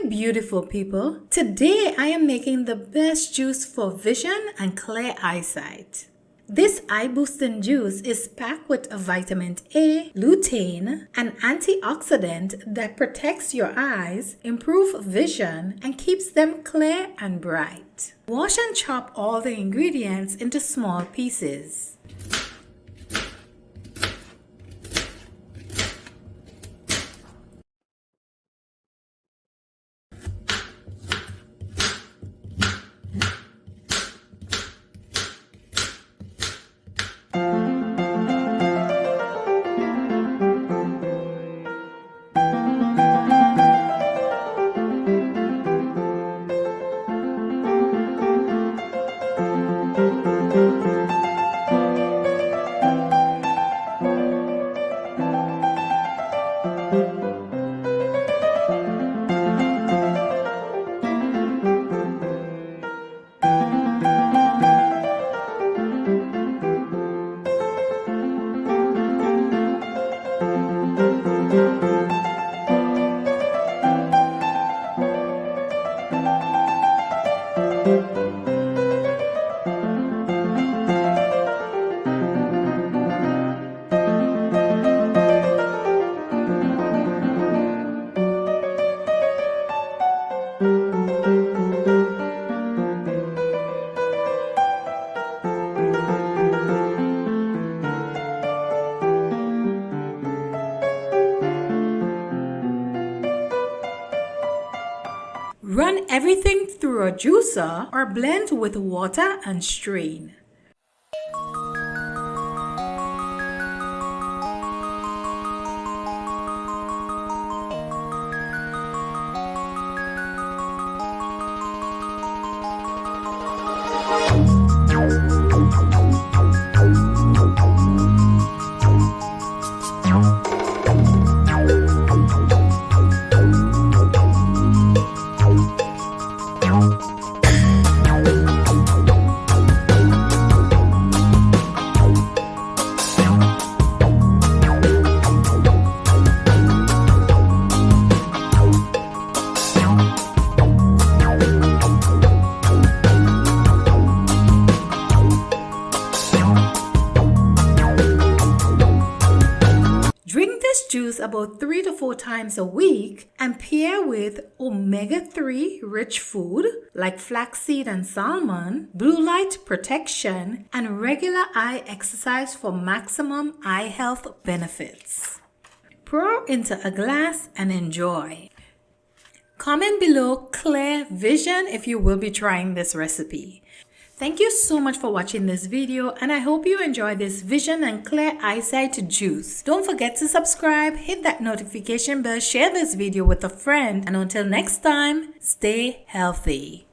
beautiful people. Today I am making the best juice for vision and clear eyesight. This eye-boosting juice is packed with a vitamin A, lutein, an antioxidant that protects your eyes, improves vision, and keeps them clear and bright. Wash and chop all the ingredients into small pieces. Run everything through a juicer or blend with water and strain. Drink this juice about 3 to 4 times a week and pair with omega-3 rich food like flaxseed and salmon, blue light protection, and regular eye exercise for maximum eye health benefits. Pour into a glass and enjoy. Comment below clear vision if you will be trying this recipe. Thank you so much for watching this video, and I hope you enjoy this vision and clear eyesight juice. Don't forget to subscribe, hit that notification bell, share this video with a friend, and until next time, stay healthy.